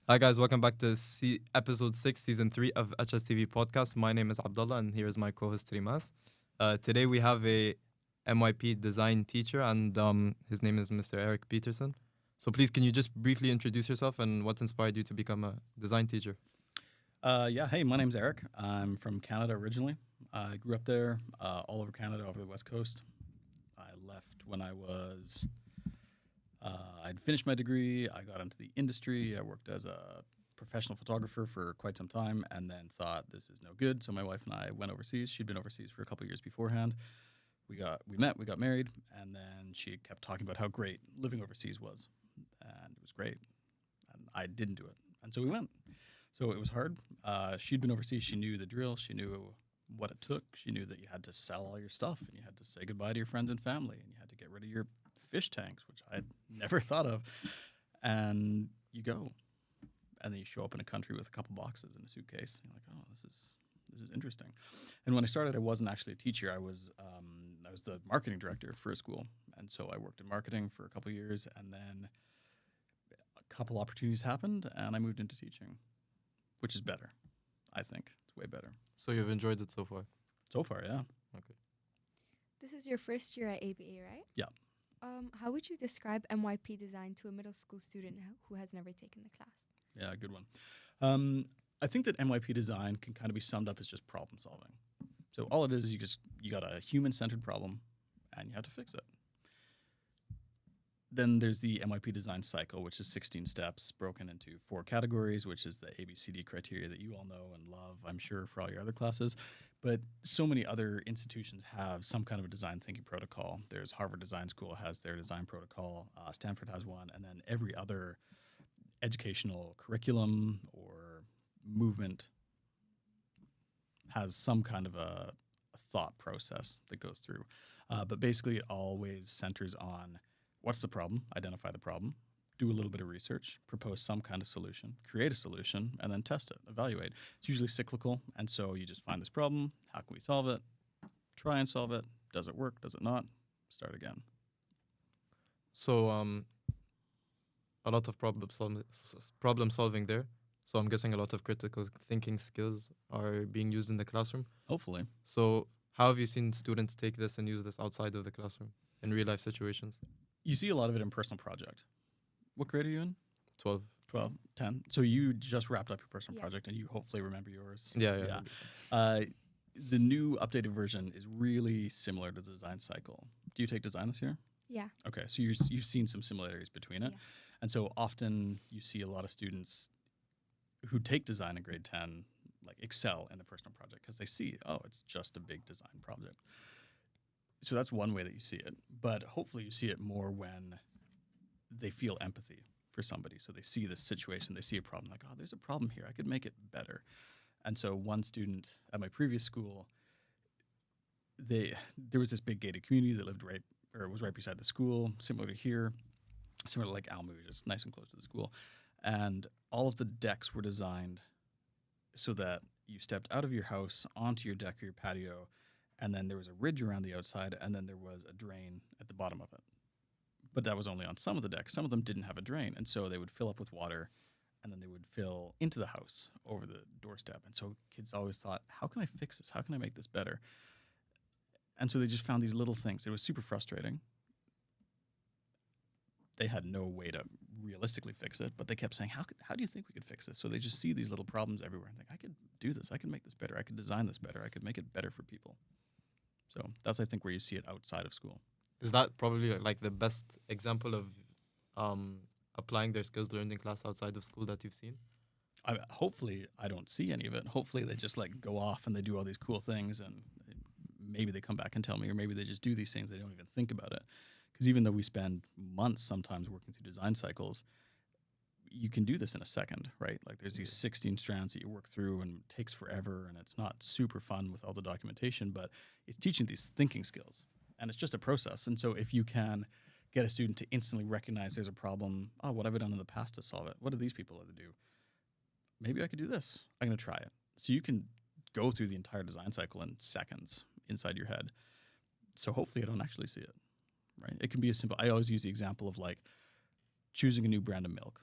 Hi guys, welcome back to episode 6, season 3 of HSTV podcast. My name is Abdullah and here is my co-host Rimas. Today we have a MYP design teacher and his name is Mr. Erik Peterson. So please can you just briefly introduce yourself and what inspired you to become a design teacher? Hey, my name's Eric. I'm from Canada originally. I grew up there, all over Canada, over the West Coast. I left when I'd finished my degree. I got into the industry. I worked as a professional photographer for quite some time and then thought this is no good. So my wife and I went overseas. She'd been overseas for a couple of years beforehand. We met, we got married, and then she kept talking about how great living overseas was. And it was great. And I didn't do it. And so we went. So it was hard. She'd been overseas. She knew the drill. She knew what it took. She knew that you had to sell all your stuff and you had to say goodbye to your friends and family and you had to get rid of your fish tanks, which I had never thought of. And you go. And then you show up in a country with a couple boxes in a suitcase. You're like, oh, this is interesting. And when I started, I wasn't actually a teacher. I was the marketing director for a school. And so I worked in marketing for a couple of years. And then a couple opportunities happened and I moved into teaching, which is better. I think it's way better. So you've enjoyed it so far? So far, yeah. Okay. This is your first year at ABA, right? Yeah. How would you describe MYP design to a middle school student who has never taken the class? Yeah, good one. I think that MYP design can kind of be summed up as just problem solving. So all it is you got a human-centered problem and you have to fix it. Then there's the MYP Design Cycle, which is 16 steps broken into 4 categories, which is the ABCD criteria that you all know and love, I'm sure, for all your other classes. But so many other institutions have some kind of a design thinking protocol. There's Harvard Design School has their design protocol. Stanford has one. And then every other educational curriculum or movement has some kind of a thought process that goes through. But basically it always centers on what's the problem, identify the problem, do a little bit of research, propose some kind of solution, create a solution, and then test it, evaluate. It's usually cyclical, and so you just find this problem, how can we solve it, try and solve it, does it work, does it not, start again. So a lot of problem solving there. So I'm guessing a lot of critical thinking skills are being used in the classroom. Hopefully. So how have you seen students take this and use this outside of the classroom in real life situations? You see a lot of it in personal project. What grade are you in? 12. 12, 10. So you just wrapped up your personal Yeah. project and you hopefully remember yours. Yeah. The new updated version is really similar to the design cycle. Do you take design this year? Yeah. Okay, so you've seen some similarities between it. Yeah. And so often you see a lot of students who take design in grade 10 like excel in the personal project because they see, oh, it's just a big design project. So that's one way that you see it. But hopefully you see it more when they feel empathy for somebody. So they see this situation, they see a problem, like, oh, there's a problem here. I could make it better. And so one student at my previous school, there was this big gated community that was right beside the school, similar to here, similar to like Almouge. It's nice and close to the school. And all of the decks were designed so that you stepped out of your house onto your deck or your patio, and then there was a ridge around the outside, and then there was a drain at the bottom of it. But that was only on some of the decks. Some of them didn't have a drain, and so they would fill up with water, and then they would fill into the house over the doorstep. And so kids always thought, how can I fix this? How can I make this better? And so they just found these little things. It was super frustrating. They had no way to realistically fix it, but they kept saying, how do you think we could fix this? So they just see these little problems everywhere and think, I could do this. I could make this better. I could design this better. I could make it better for people. So that's, I think, where you see it outside of school. Is that probably like the best example of applying their skills learned in class outside of school that you've seen? Hopefully, I don't see any of it. Hopefully, they just like go off and they do all these cool things, and maybe they come back and tell me, or maybe they just do these things. They don't even think about it. Because even though we spend months sometimes working through design cycles, you can do this in a second, right? Like there's these 16 strands that you work through and it takes forever, and it's not super fun with all the documentation, but it's teaching these thinking skills. And it's just a process. And so if you can get a student to instantly recognize there's a problem, oh, what have I done in the past to solve it? What do these people have to do? Maybe I could do this. I'm going to try it. So you can go through the entire design cycle in seconds inside your head. So hopefully I don't actually see it, right? It can be as simple. I always use the example of like choosing a new brand of milk.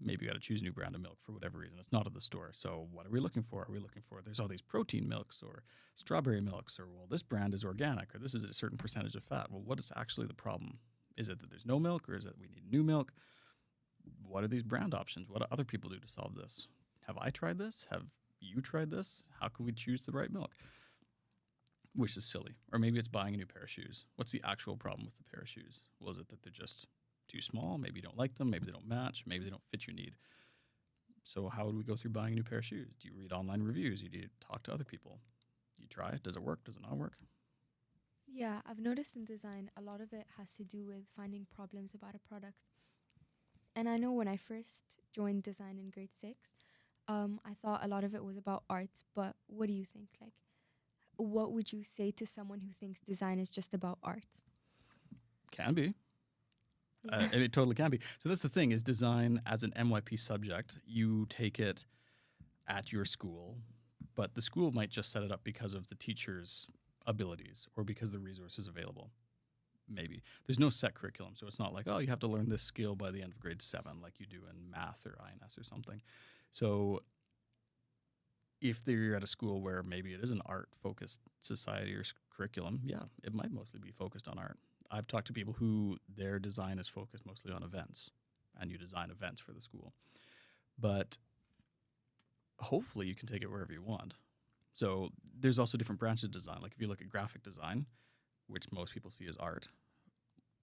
Maybe you got to choose a new brand of milk for whatever reason. It's not at the store. So what are we looking for? Are we looking for, there's all these protein milks or strawberry milks, or, well, this brand is organic, or this is a certain percentage of fat. Well, what is actually the problem? Is it that there's no milk, or is it we need new milk? What are these brand options? What do other people do to solve this? Have I tried this? Have you tried this? How can we choose the right milk? Which is silly. Or maybe it's buying a new pair of shoes. What's the actual problem with the pair of shoes? Was it that they're just too small? Maybe you don't like them. Maybe they don't match. Maybe they don't fit your need. So how would we go through buying a new pair of shoes? Do you read online reviews? You need to talk to other people. You try it. Does it work? Does it not work? Yeah, I've noticed in design, a lot of it has to do with finding problems about a product. And I know when I first joined design in grade 6, I thought a lot of it was about art. But what do you think? Like, what would you say to someone who thinks design is just about art? Can be. It totally can be. So that's the thing, is design as an MYP subject, you take it at your school, but the school might just set it up because of the teacher's abilities or because the resources available. Maybe. There's no set curriculum, so it's not like, oh, you have to learn this skill by the end of grade 7 like you do in math or INS or something. So if you're at a school where maybe it is an art-focused society or curriculum, yeah, it might mostly be focused on art. I've talked to people who their design is focused mostly on events, and you design events for the school. But hopefully you can take it wherever you want. So there's also different branches of design. Like if you look at graphic design, which most people see as art,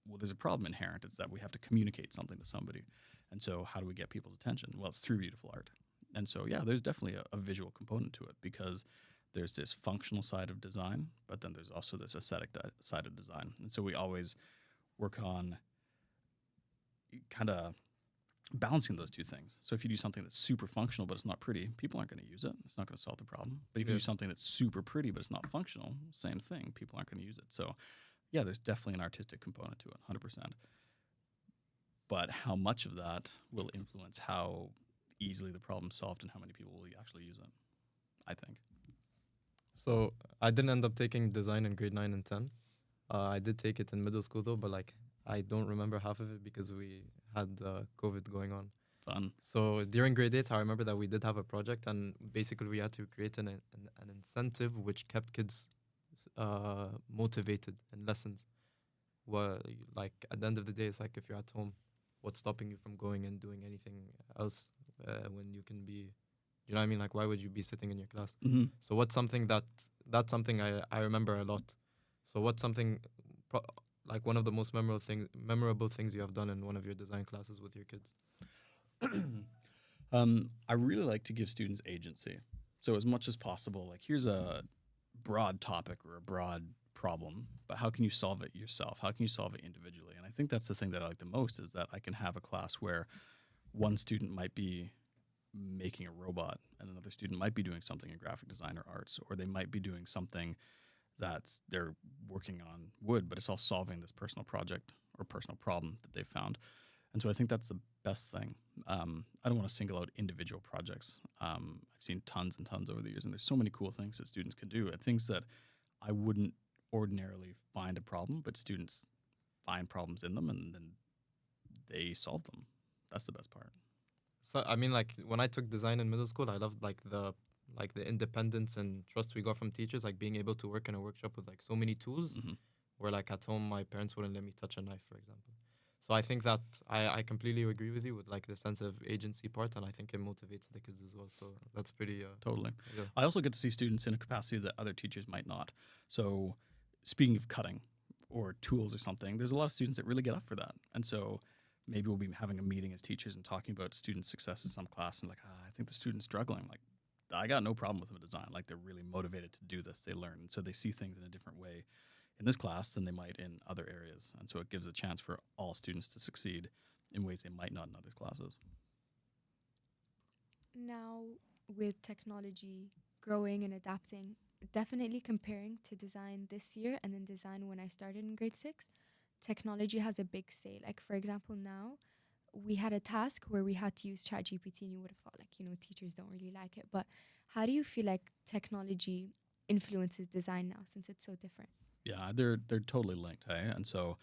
well, there's a problem inherent. It's that we have to communicate something to somebody. And so how do we get people's attention? Well, it's through beautiful art. And so, yeah, there's definitely a visual component to it, because there's this functional side of design, but then there's also this aesthetic side of design. And so we always work on kind of balancing those two things. So if you do something that's super functional but it's not pretty, people aren't going to use it. It's not going to solve the problem. But if you do something that's super pretty but it's not functional, same thing. People aren't going to use it. So, yeah, there's definitely an artistic component to it, 100%. But how much of that will influence how easily the problem's solved and how many people will actually use it, I think. So I didn't end up taking design in grade 9 and 10. I did take it in middle school though, but like I don't remember half of it because we had COVID going on. Fun. So during grade 8, I remember that we did have a project, and basically we had to create an incentive which kept kids motivated in lessons. Well, like at the end of the day, it's like if you're at home, what's stopping you from going and doing anything else when you can be, you know what I mean? Like, why would you be sitting in your class? Mm-hmm. So what's something that's something I remember a lot. So what's something like one of the most memorable things you have done in one of your design classes with your kids? I really like to give students agency. So as much as possible, like here's a broad topic or a broad problem, but how can you solve it yourself? How can you solve it individually? And I think that's the thing that I like the most, is that I can have a class where one student might be making a robot and another student might be doing something in graphic design or arts, or they might be doing something that's they're working on wood, but it's all solving this personal project or personal problem that they found. And so I think that's the best thing. I don't want to single out individual projects. I've seen tons and tons over the years, and there's so many cool things that students can do, and things that I wouldn't ordinarily find a problem, but students find problems in them and then they solve them. That's the best part. So I mean, like when I took design in middle school, I loved like the independence and trust we got from teachers, like being able to work in a workshop with like so many tools, Mm-hmm. where like at home my parents wouldn't let me touch a knife, for example. So I think that I completely agree with you with like the sense of agency part, and I think it motivates the kids as well. So that's pretty Totally. yeah. I also get to see students in a capacity that other teachers might not. So speaking of cutting or tools or something, there's a lot of students that really get up for that. And so maybe we'll be having a meeting as teachers and talking about student success in some class, and like, I think the student's struggling. Like, I got no problem with them in design. Like, they're really motivated to do this. They learn. And so they see things in a different way in this class than they might in other areas. And so it gives a chance for all students to succeed in ways they might not in other classes. Now, with technology growing and adapting, definitely comparing to design this year and then design when I started in grade 6, technology has a big say. Like, for example, now we had a task where we had to use ChatGPT, and you would have thought, like, teachers don't really like it. But how do you feel like technology influences design now, since it's so different? Yeah, they're totally linked, hey? And so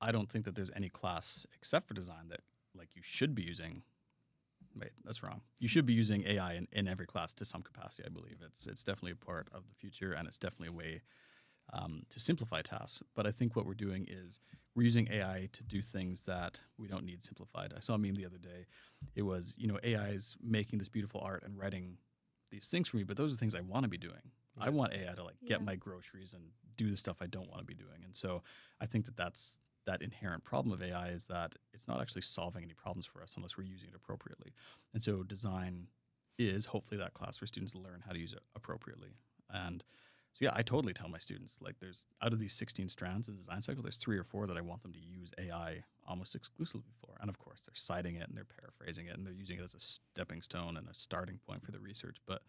I don't think that there's any class except for design that like you should be using. Wait, that's wrong. You should be using AI in every class to some capacity. I believe it's definitely a part of the future, and it's definitely a way to simplify tasks. But I think what we're doing is we're using AI to do things that we don't need simplified. I saw a meme the other day. It was, AI is making this beautiful art and writing these things for me, but those are things I want to be doing. I want AI to get Yeah. my groceries and do the stuff I don't want to be doing. And so I think that's that inherent problem of AI is that it's not actually solving any problems for us unless we're using it appropriately. And so design is hopefully that class where students learn how to use it appropriately. And so yeah, I totally tell my students, like, there's out of these 16 strands in the design cycle, there's 3 or 4 that I want them to use AI almost exclusively for. And of course, they're citing it and they're paraphrasing it and they're using it as a stepping stone and a starting point for the research. But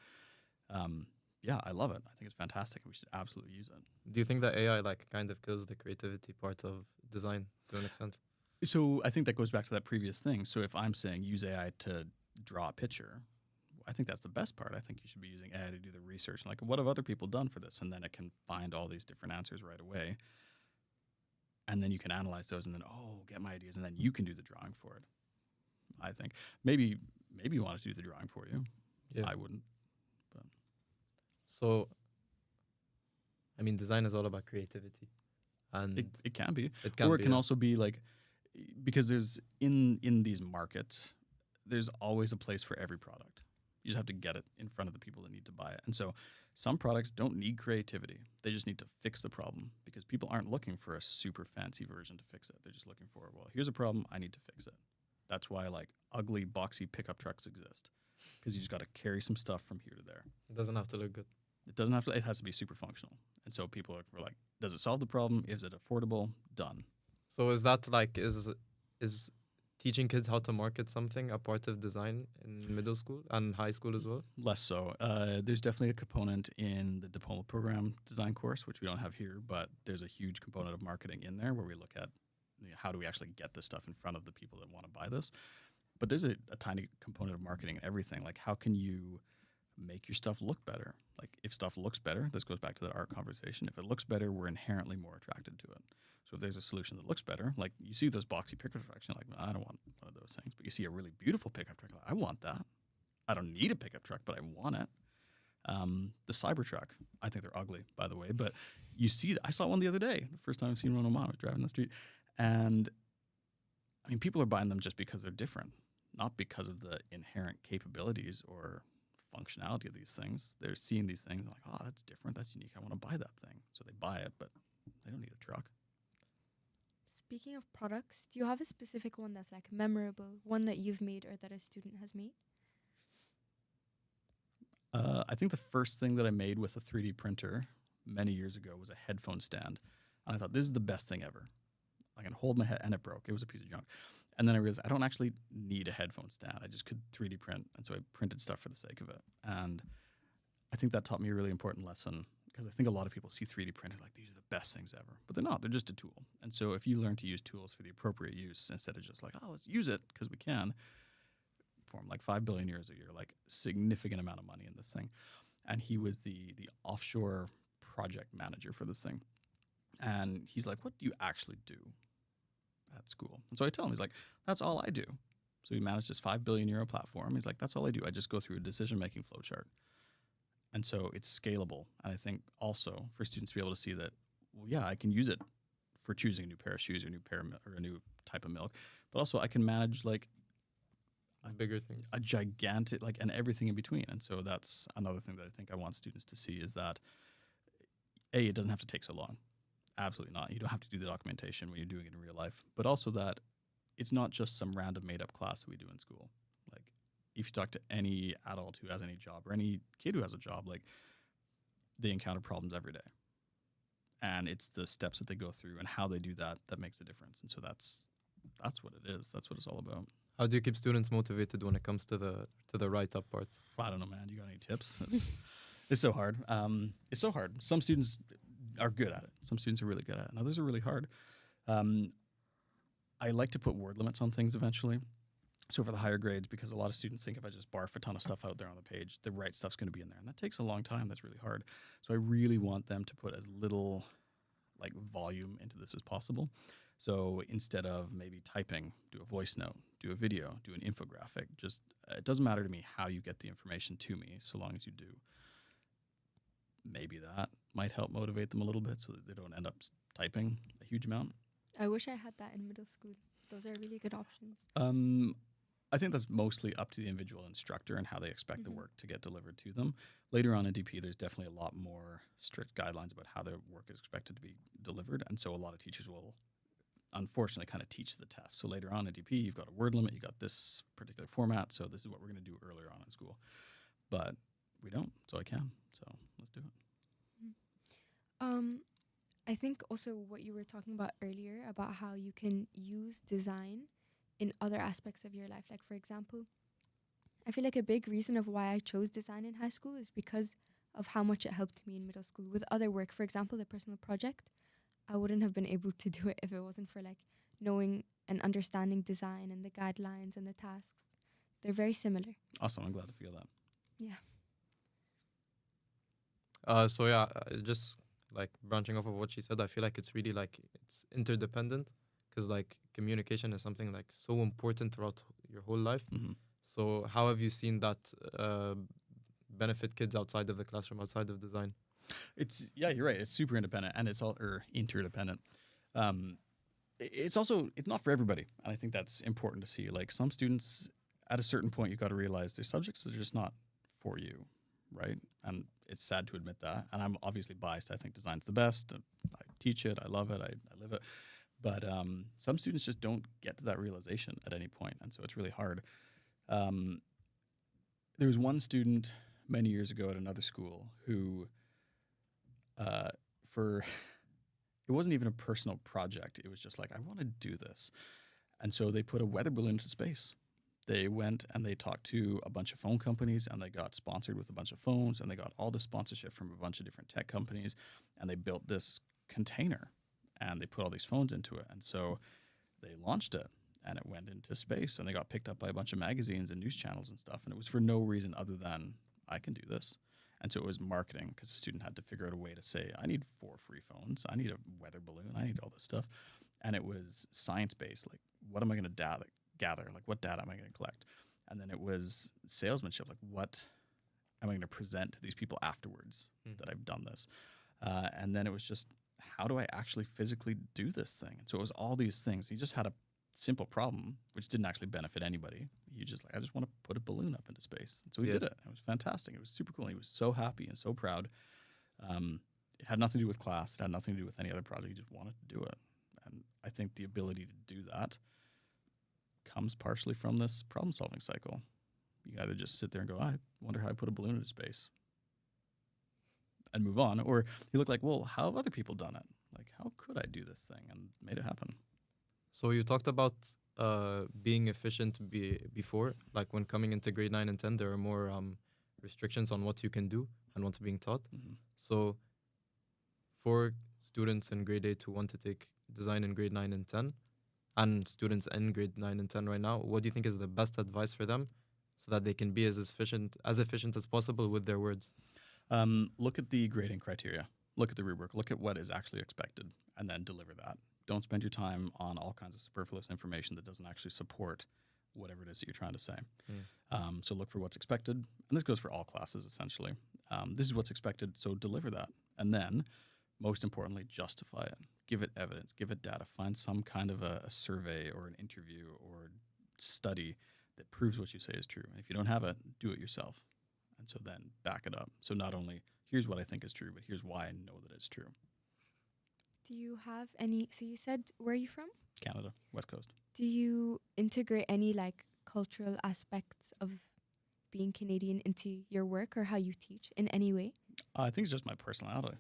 yeah, I love it. I think it's fantastic. We should absolutely use it. Do you think that AI kind of kills the creativity part of design to an extent? So I think that goes back to that previous thing. So if I'm saying use AI to draw a picture, I think that's the best part. I think you should be using AI to do the research. Like, what have other people done for this? And then it can find all these different answers right away. And then you can analyze those and then, get my ideas. And then you can do the drawing for it. I think maybe you want it to do the drawing for you. Yeah. I wouldn't. But. So, I mean, design is all about creativity. And It can be. it can Or it be, can yeah. also be like, because there's in these markets, there's always a place for every product. You just have to get it in front of the people that need to buy it. And so some products don't need creativity. They just need to fix the problem because people aren't looking for a super fancy version to fix it. They're just looking for, well, here's a problem, I need to fix it. That's why like ugly, boxy pickup trucks exist because you just got to carry some stuff from here to there. It doesn't have to look good. It doesn't have to, it has to be super functional. And so people are like, does it solve the problem? Is it affordable? Done. So is that like, is teaching kids how to market something a part of design in middle school and high school as well? Less so. There's definitely a component in the diploma program design course, which we don't have here, but there's a huge component of marketing in there where we look at how do we actually get this stuff in front of the people that want to buy this. But there's a tiny component of marketing in everything. Like, how can you make your stuff look better? Like, if stuff looks better, this goes back to that art conversation. If it looks better, we're inherently more attracted to it. So if there's a solution that looks better, like you see those boxy pickup trucks, you're like, I don't want one of those things. But you see a really beautiful pickup truck, like, I want that. I don't need a pickup truck, but I want it. The Cybertruck, I think they're ugly, by the way, but you see, I saw one the other day. The first time I've seen one on, I was driving the street. And I mean, people are buying them just because they're different, not because of the inherent capabilities or functionality of these things. They're seeing these things like, oh, that's different, that's unique, I want to buy that thing. So they buy it, but they don't need a truck. Speaking of products, do you have a specific one that's like memorable, one that you've made or that a student has made? I think the first thing that I made with a 3D printer many years ago was a headphone stand. And I thought, this is the best thing ever. I can hold my head, and it broke. It was a piece of junk. And then I realized I don't actually need a headphone stand. I just could 3D print. And so I printed stuff for the sake of it. And I think that taught me a really important lesson because I think a lot of people see 3D printers like these are the best things ever. But they're not. They're just a tool. And so if you learn to use tools for the appropriate use instead of just like, oh, let's use it because we can, form like 5 billion euros a year, like significant amount of money in this thing. And he was the offshore project manager for this thing. And he's like, what do you actually do at school? And so I tell him, he's like, that's all I do. So he managed this 5 billion euro platform. He's like, that's all I do. I just go through a decision-making flowchart. And so it's scalable. And I think also for students to be able to see that, well, yeah, I can use it for choosing a new pair of shoes or a new pair of or a new type of milk. But also I can manage like Bigger things. a gigantic, like, and everything in between. And so that's another thing that I think I want students to see is that, A, it doesn't have to take so long. Absolutely not. You don't have to do the documentation when you're doing it in real life. But also that it's not just some random made-up class that we do in school. Like, if you talk to any adult who has any job or any kid who has a job, like, they encounter problems every day. And it's the steps that they go through and how they do that that makes the difference. And so that's what it is. That's what it's all about. How do you keep students motivated when it comes to the write-up part? I don't know, man. You got any tips? It's so hard. It's so hard. Some students are good at it. Some students are really good at it. And others are really hard. I like to put word limits on things eventually. So for the higher grades, because a lot of students think if I just barf a ton of stuff out there on the page, the right stuff's going to be in there. And that takes a long time. That's really hard. So I really want them to put as little like volume into this as possible. So instead of maybe typing, do a voice note, do a video, do an infographic. Just it doesn't matter to me how you get the information to me, so long as you do. Maybe that might help motivate them a little bit so that they don't end up typing a huge amount. I wish I had that in middle school. Those are really good options. I think that's mostly up to the individual instructor and how they expect the Mhm. work to get delivered to them. Later on in DP, there's definitely a lot more strict guidelines about how their work is expected to be delivered. And so a lot of teachers will, unfortunately, kind of teach the test. So later on in DP, you've got a word limit, you've got this particular format. So this is what we're going to do earlier on in school. But we don't, so I can. So let's do it. I think also what you were talking about earlier about how you can use design in other aspects of your life. Like, for example, I feel like a big reason of why I chose design in high school is because of how much it helped me in middle school with other work. For example, the personal project, I wouldn't have been able to do it if it wasn't for like knowing and understanding design and the guidelines and the tasks. They're very similar. Awesome. I'm glad to feel that. Yeah. So yeah, just like branching off of what she said, I feel like it's really like it's interdependent because like communication is something like so important throughout your whole life. Mhm. So how have you seen that benefit kids outside of the classroom, outside of design? Yeah, you're right. It's super independent and it's all interdependent. It's also it's not for everybody, and I think that's important to see. Like some students, at a certain point, you've got to realize their subjects are just not for you, right? And it's sad to admit that. And I'm obviously biased. I think design's the best. I teach it. I love it. I live it. But some students just don't get to that realization at any point, and so it's really hard. There was one student many years ago at another school who, for it wasn't even a personal project. It was just like, I want to do this. And so they put a weather balloon into space. They went and they talked to a bunch of phone companies and they got sponsored with a bunch of phones and they got all the sponsorship from a bunch of different tech companies and they built this container and they put all these phones into it. And so they launched it and it went into space and they got picked up by a bunch of magazines and news channels and stuff. And it was for no reason other than I can do this. And so it was marketing because the student had to figure out a way to say, I need 4 free phones. I need a weather balloon. I need all this stuff. And it was science-based. Like, what am I going to gather? Like, what data am I going to collect? And then it was salesmanship. Like, what am I going to present to these people afterwards that I've done this? And then it was just, how do I actually physically do this thing? And so it was all these things. He just had a simple problem, which didn't actually benefit anybody. He just like, I just want to put a balloon up into space. And so he did it. It was fantastic. It was super cool. He was so happy and so proud. It had nothing to do with class. It had nothing to do with any other project. He just wanted to do it. And I think the ability to do that comes partially from this problem-solving cycle. You either just sit there and go, I wonder how I put a balloon into space and move on. Or you look like, well, how have other people done it? Like, how could I do this thing and made it happen? So you talked about being efficient before, like when coming into grade 9 and 10, there are more restrictions on what you can do and what's being taught. Mm-hmm. So for students in grade 8 who want to take design in grade 9 and 10, and students in grade 9 and 10 right now, what do you think is the best advice for them so that they can be as efficient as possible with their words? Look at the grading criteria. Look at the rubric. Look at what is actually expected and then deliver that. Don't spend your time on all kinds of superfluous information that doesn't actually support whatever it is that you're trying to say. So look for what's expected. And this goes for all classes, essentially. This is what's expected, so deliver that. And then, most importantly, justify it. Give it evidence. Give it data. Find some kind of a survey or an interview or study that proves what you say is true. And if you don't have it, do it yourself. And so then back it up. So not only, here's what I think is true, but here's why I know that it's true. Do you have any, so you said, where are you from? Canada, West Coast. Do you integrate any like cultural aspects of being Canadian into your work or how you teach in any way? I think it's just my personality,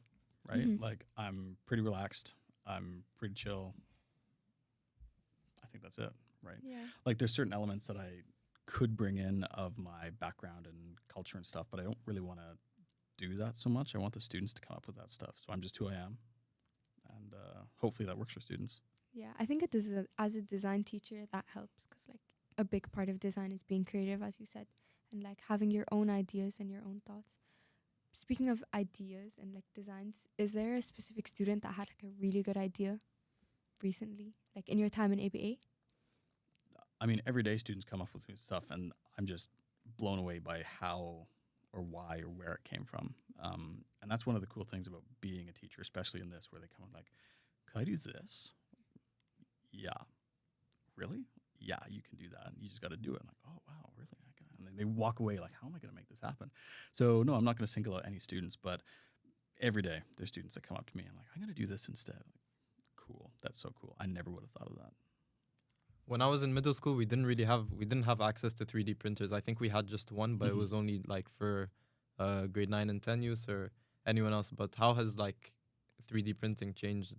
right? Mm-hmm. Like I'm pretty relaxed. I'm pretty chill. I think that's it, right? Yeah. Like there's certain elements that I could bring in of my background and culture and stuff, but I don't really want to do that so much. I want the students to come up with that stuff. So I'm just who I am. And hopefully that works for students. Yeah, I think it is as a design teacher that helps because like a big part of design is being creative, as you said, and like having your own ideas and your own thoughts. Speaking of ideas and like designs, is there a specific student that had like a really good idea recently, like in your time in ABA? I mean, every day students come up with new stuff, and I'm just blown away by how or why or where it came from. And that's one of the cool things about being a teacher, especially in this, where they come with like, could I do this? Yeah. Really? Yeah, you can do that. You just got to do it. I'm like, oh, wow, really? I can. And then they walk away like, how am I going to make this happen? So, no, I'm not going to single out any students, but every day there's students that come up to me and like, I'm going to do this instead. Like, cool. That's so cool. I never would have thought of that. When I was in middle school, we didn't have access to 3D printers. I think we had just one, but it was only like for grade 9 and 10 use or anyone else. But how has like 3D printing changed?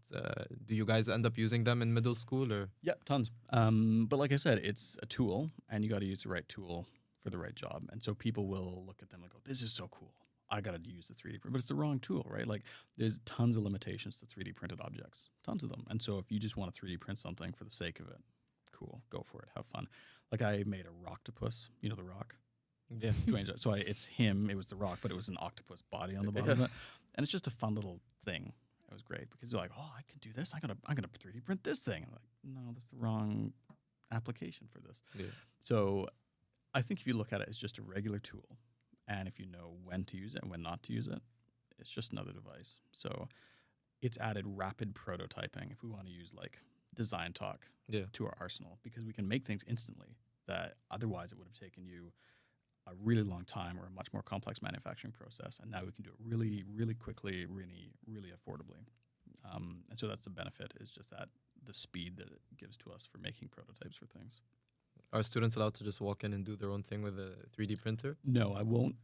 Do you guys end up using them in middle school or? Yeah, tons. But like I said, it's a tool, and you got to use the right tool for the right job. And so people will look at them and go, this is so cool. I got to use the 3D print, but it's the wrong tool, right? Like there's tons of limitations to 3D printed objects, tons of them. And so if you just want to 3D print something for the sake of it, cool, go for it, have fun. Like I made a Rocktopus, you know, the Rock. Yeah. So it's him. It was the Rock, but it was an octopus body on the bottom of it, and it's just a fun little thing. It was great because you're like, oh, I can do this. I'm gonna 3D print this thing. I'm like, no, that's the wrong application for this. Yeah. So I think if you look at it as just a regular tool, and if you know when to use it and when not to use it, it's just another device. So it's added rapid prototyping if we want to use like design talk to our arsenal, because we can make things instantly that otherwise it would have taken you a really long time or a much more complex manufacturing process. And now we can do it really, really quickly, really, really affordably. And so that's the benefit, is just that the speed that it gives to us for making prototypes for things. Are students allowed to just walk in and do their own thing with a 3D printer? No, I won't.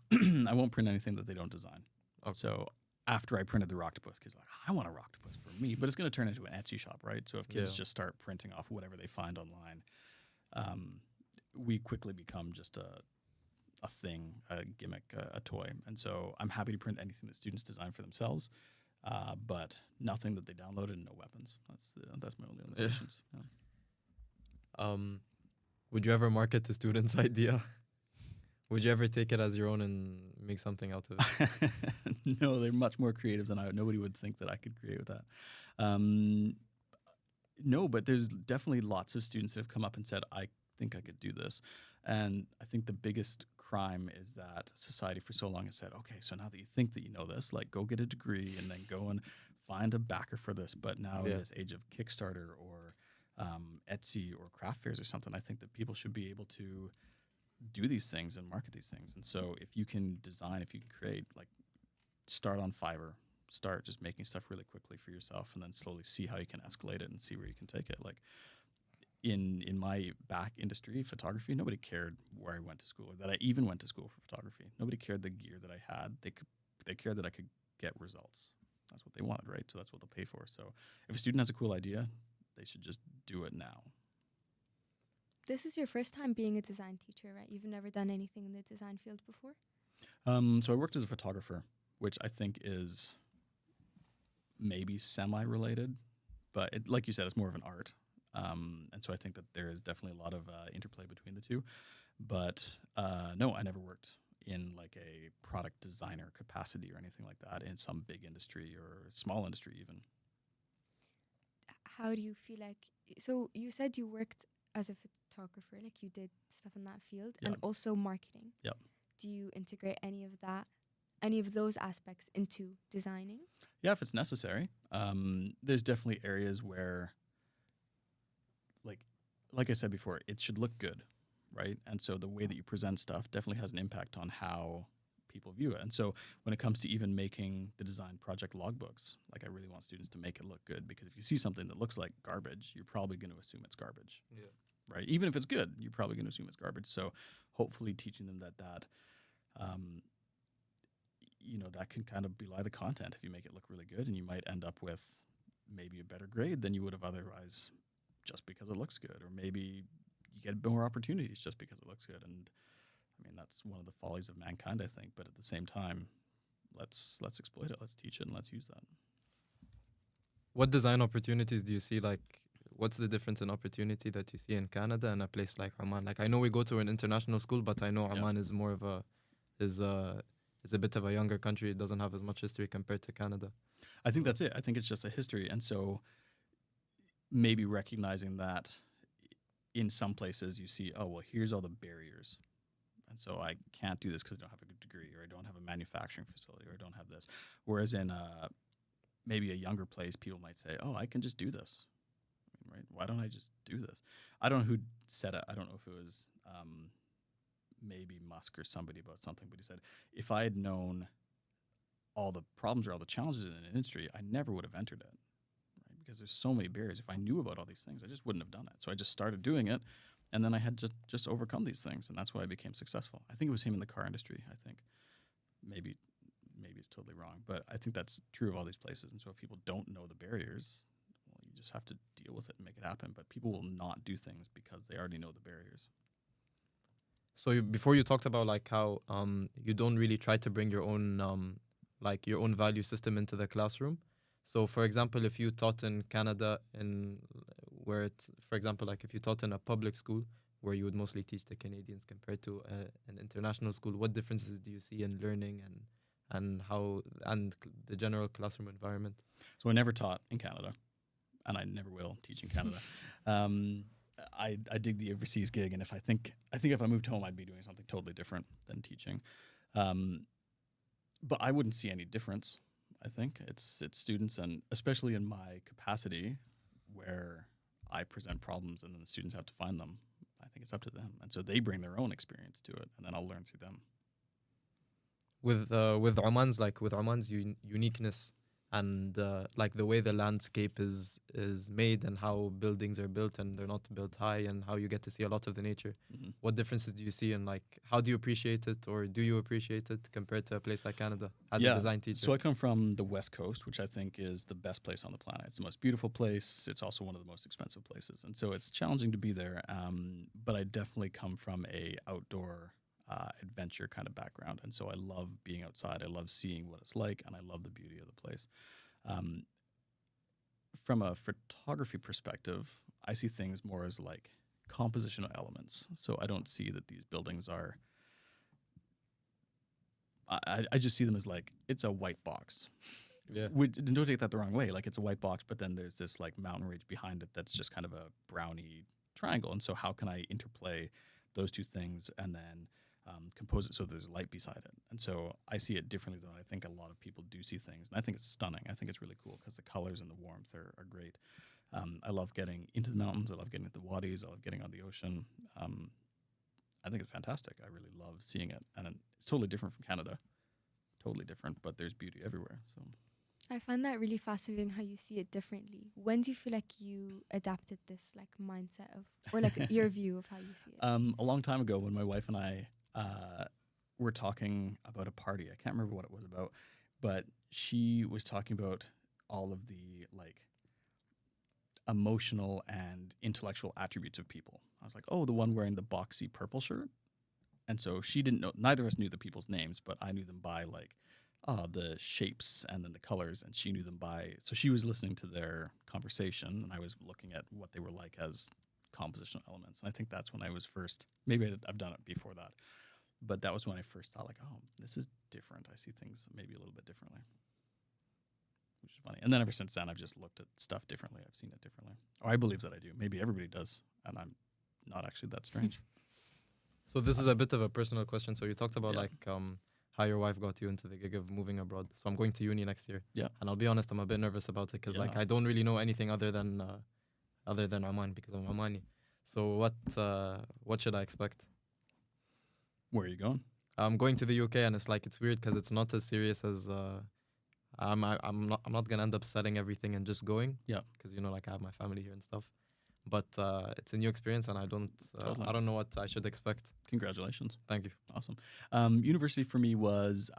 I won't print anything that they don't design. Okay. So after I printed the Rocktopus, kids are like, I want a Rocktopus for me, but it's going to turn into an Etsy shop, right? So if kids just start printing off whatever they find online, we quickly become just a thing, a gimmick, a toy. And so I'm happy to print anything that students design for themselves, but nothing that they downloaded and no weapons. That's my only limitations. Yeah. Would you ever market the students' idea? Would you ever take it as your own and make something out of it? No, they're much more creative than I. Nobody would think that I could create with that. No, but there's definitely lots of students that have come up and said, I think I could do this. And I think the biggest crime is that society for so long has said, okay, so now that you think that you know this, like go get a degree and then go and find a backer for this. But now in this age of Kickstarter or Etsy or craft fairs or something, I think that people should be able to do these things and market these things. And so if you can design, if you can create, like start on Fiverr, start just making stuff really quickly for yourself and then slowly see how you can escalate it and see where you can take it. Like in my back industry, photography, nobody cared where I went to school or that I even went to school for photography. Nobody cared the gear that I had. They cared that I could get results. That's what they wanted, right? So that's what they'll pay for. So if a student has a cool idea, they should just do it now. This is your first time being a design teacher, right? You've never done anything in the design field before? So I worked as a photographer, which I think is maybe semi-related, but like you said, it's more of an art. And so I think that there is definitely a lot of interplay between the two. But no, I never worked in like a product designer capacity or anything like that in some big industry or small industry even. How do you feel like, so you said you worked as a photographer, like you did stuff in that field, and also marketing. Yep. Do you integrate any of those aspects into designing? Yeah, if it's necessary. There's definitely areas where, like I said before, it should look good, right? And so the way that you present stuff definitely has an impact on how people view it. And so when it comes to even making the design project logbooks, like I really want students to make it look good, because if you see something that looks like garbage, you're probably going to assume it's garbage. Yeah. Right? Even if it's good, you're probably going to assume it's garbage. So hopefully teaching them that that can kind of belie the content if you make it look really good, and you might end up with maybe a better grade than you would have otherwise just because it looks good, or maybe you get more opportunities just because it looks good. And I mean, that's one of the follies of mankind, I think. But at the same time, let's exploit it. Let's teach it, and let's use that. What design opportunities do you see? Like, what's the difference in opportunity that you see in Canada and a place like Oman? Like, I know we go to an international school, but I know Oman is more of is a bit of a younger country. It doesn't have as much history compared to Canada. I think that's it. I think it's just a history. And so maybe recognizing that in some places you see, oh, well, here's all the barriers. And so I can't do this because I don't have a good degree, or I don't have a manufacturing facility, or I don't have this. Whereas in maybe a younger place, people might say, oh, I can just do this. Right? Why don't I just do this? I don't know who said it. I don't know if it was maybe Musk or somebody about something, but he said, if I had known all the problems or all the challenges in an industry, I never would have entered it. Right? Because there's so many barriers. If I knew about all these things, I just wouldn't have done it. So I just started doing it, and then I had to just overcome these things, and that's why I became successful. I think it was him in the car industry, I think. Maybe it's totally wrong, but I think that's true of all these places. And so if people don't know the barriers, well, you just have to deal with it and make it happen. But people will not do things because they already know the barriers. So before you talked about like how you don't really try to bring your own your own value system into the classroom. So for example, if you taught in Canada, for example, like if you taught in a public school where you would mostly teach the Canadians compared to an international school, what differences do you see in learning and the general classroom environment? So I never taught in Canada, and I never will teach in Canada. I dig the overseas gig, and I think if I moved home, I'd be doing something totally different than teaching. But I wouldn't see any difference. I think it's students, and especially in my capacity, where I present problems and then the students have to find them. I think it's up to them, and so they bring their own experience to it, and then I'll learn through them. With Oman's uniqueness and like the way the landscape is made and how buildings are built and they're not built high and how you get to see a lot of the nature. Mm-hmm. What differences do you see, and like how do you appreciate it, or do you appreciate it compared to a place like Canada as a design teacher? So I come from the West Coast, which I think is the best place on the planet. It's the most beautiful place. It's also one of the most expensive places, and so it's challenging to be there. But I definitely come from a outdoor adventure kind of background, and so I love being outside. I love seeing what it's like, and I love the beauty of the place. From a photography perspective, I see things more as like compositional elements. So I don't see that these buildings are. I just see them as like it's a white box. Yeah. Don't take that the wrong way. Like it's a white box, but then there's this like mountain range behind it that's just kind of a brownie triangle. And so how can I interplay those two things and then compose it so there's light beside it? And so I see it differently than I think a lot of people do see things. And I think it's stunning. I think it's really cool because the colors and the warmth are great. I love getting into the mountains. I love getting into the wadis. I love getting on the ocean. I think it's fantastic. I really love seeing it. And it's totally different from Canada. Totally different, but there's beauty everywhere. So I find that really fascinating how you see it differently. When do you feel like you adapted this like mindset of, or like your view of how you see it? A long time ago when my wife and I were talking about a party, I can't remember what it was about, but she was talking about all of the like emotional and intellectual attributes of people. I was like, oh, the one wearing the boxy purple shirt. And so she didn't know, neither of us knew the people's names, but I knew them by like the shapes and then the colors, and she knew them by, so she was listening to their conversation and I was looking at what they were like as compositional elements. And I think that's when I was first, maybe I've done it before that, but that was when I first thought like, oh, this is different. I see things maybe a little bit differently, which is funny. And then ever since then, I've just looked at stuff differently. I've seen it differently. Or I believe that I do. Maybe everybody does, and I'm not actually that strange. So this is a bit of a personal question. So you talked about how your wife got you into the gig of moving abroad. So I'm going to uni next year. Yeah. And I'll be honest, I'm a bit nervous about it because like I don't really know anything other than Oman because I'm Omani. So what should I expect? Where are you going? I'm going to the UK, and it's weird because it's not as serious as I'm not gonna end up selling everything and just going. Yeah. Because like I have my family here and stuff. But it's a new experience, and I don't know what I should expect. Congratulations. Thank you. Awesome. University for me was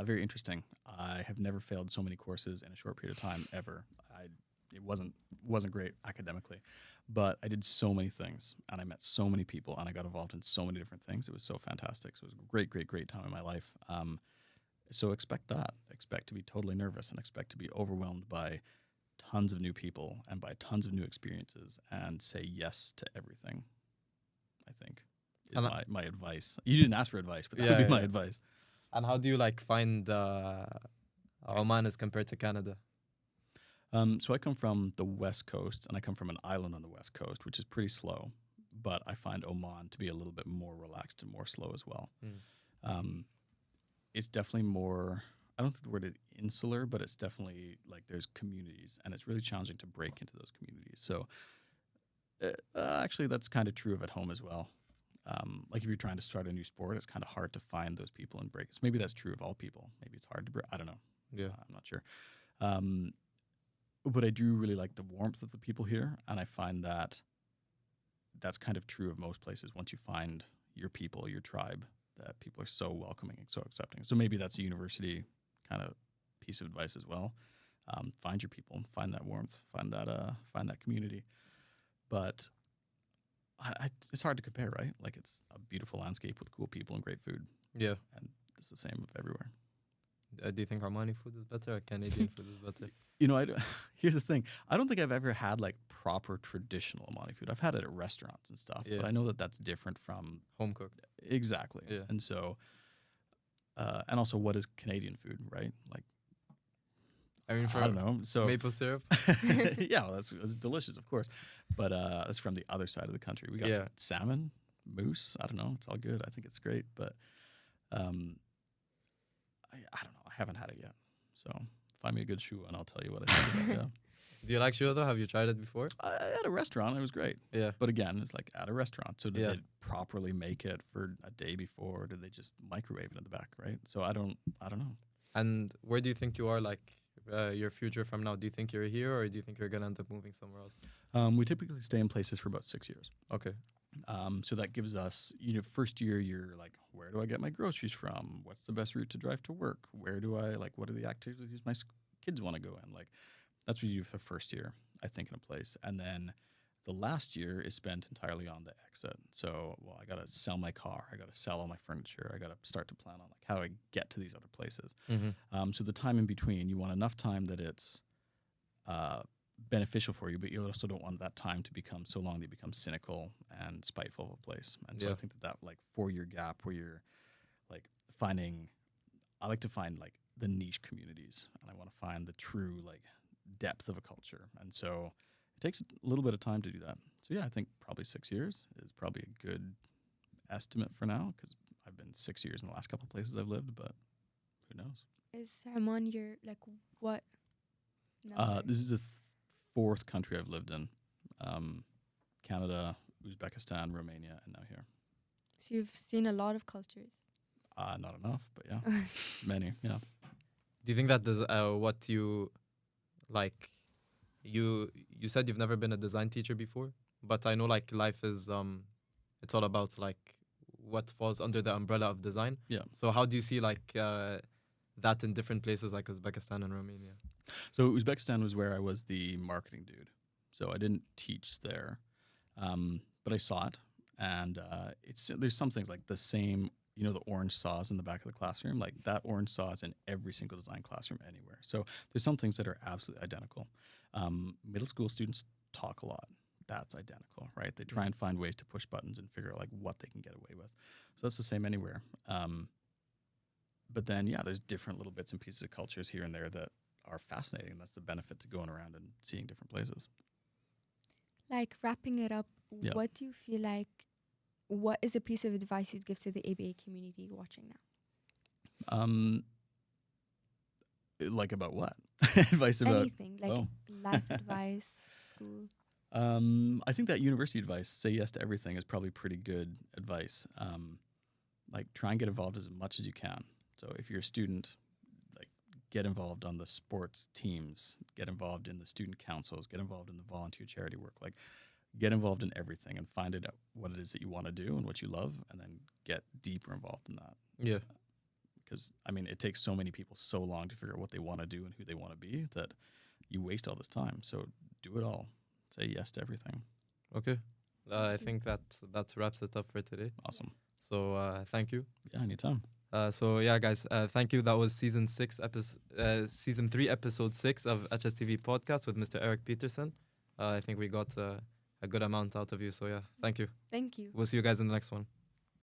very interesting. I have never failed so many courses in a short period of time ever. It wasn't great academically, but I did so many things, and I met so many people, and I got involved in so many different things. It was so fantastic. So it was a great time in my life. So expect that. Expect to be totally nervous, and expect to be overwhelmed by tons of new people and by tons of new experiences, and say yes to everything, I think, is my advice. You didn't ask for advice, but that would be my advice. And how do you find Oman as compared to Canada? So I come from the West Coast, and I come from an island on the West Coast, which is pretty slow. But I find Oman to be a little bit more relaxed and more slow as well. It's definitely more, I don't think the word is insular, but it's definitely like there's communities, and it's really challenging to break into those communities. So actually, that's kind of true of at home as well. Like if you're trying to start a new sport, it's kind of hard to find those people and break. So maybe that's true of all people. Maybe it's hard to break. I don't know. Yeah. I'm not sure. But I do really like the warmth of the people here, and I find that that's kind of true of most places. Once you find your people, your tribe, that people are so welcoming and so accepting. So maybe that's a university kind of piece of advice as well. Find your people, find that warmth, find that community. But it's hard to compare, right? Like it's a beautiful landscape with cool people and great food, Yeah. and it's the same everywhere. Do you think Omani food is better or Canadian food is better? You know, here's the thing. I don't think I've ever had like proper traditional Omani food. I've had it at restaurants and stuff, Yeah. but I know that that's different from Home cooked. exactly. Yeah. And so, and also, what is Canadian food, right? Like, I mean, for I don't know. So maple syrup. yeah, well, that's delicious, of course, but that's from the other side of the country. We got Yeah. salmon, moose. I don't know. It's all good. I think it's great, but I don't know. I haven't had it yet. So find me a good shoe and I'll tell you what I think about it. Do you like shua though? Have you tried it before? Yeah. At a restaurant, it was great. Yeah. But again, it's like at a restaurant. So did Yeah. they properly make it for a day before? Or did they just microwave it in the back, right? So I don't know. And where do you think you are, like, your future from now? Do you think you're here or do you think you're going to end up moving somewhere else? We typically stay in places for about 6 years. Okay. So that gives us, first year you're like, where do I get my groceries from? What's the best route to drive to work? Where do I, like, what are the activities my kids want to go in? Like, that's what you do for the first year, I think, in a place. And then the last year is spent entirely on the exit. So, well, I got to sell my car. I got to sell all my furniture. I got to start to plan on, like, how do I get to these other places? So the time in between, you want enough time that it's beneficial for you, but you also don't want that time to become so long that you become cynical and spiteful of a place. And so I think that like 4-year gap where you're like I like to find like the niche communities, and I want to find the true like depth of a culture. And so it takes a little bit of time to do that. So yeah, I think probably 6 years is probably a good estimate for now, because I've been 6 years in the last couple of places I've lived, but who knows? Is Oman your, like, what number? This is the fourth country I've lived in. Canada, Uzbekistan, Romania, and now here. So you've seen a lot of cultures. Not enough, but yeah, many, yeah. Do you think that what you like? You said you've never been a design teacher before, but I know like life is it's all about like what falls under the umbrella of design. Yeah. So how do you see like that in different places like Uzbekistan and Romania? So Uzbekistan was where I was the marketing dude. So I didn't teach there, but I saw it, and there's some things like the same. The orange saws in the back of the classroom, like that orange saw is in every single design classroom anywhere. So there's some things that are absolutely identical. Middle school students talk a lot. That's identical, right? They try and find ways to push buttons and figure out like what they can get away with. So that's the same anywhere. But then, yeah, there's different little bits and pieces of cultures here and there that are fascinating. That's the benefit to going around and seeing different places. Like, wrapping it up, Yeah. what do you feel like, what is a piece of advice you'd give to the ABA community watching now? Like about what? Advice about anything, like life advice, school. I think that university advice, say yes to everything, is probably pretty good advice. Like, try and get involved as much as you can. So if you're a student, like, get involved on the sports teams, get involved in the student councils, get involved in the volunteer charity work. Like, get involved in everything and find out what it is that you want to do and what you love, and then get deeper involved in that. Yeah. Because, I mean, it takes so many people so long to figure out what they want to do and who they want to be that you waste all this time. So do it all. Say yes to everything. Okay. I think that wraps it up for today. Awesome. So thank you. Yeah, anytime. So yeah, guys, thank you. That was season 3, episode 6 of HSTV podcast with Mr. Erik Peterson. I think we got a good amount out of you. So yeah, thank you. Thank you. We'll see you guys in the next one.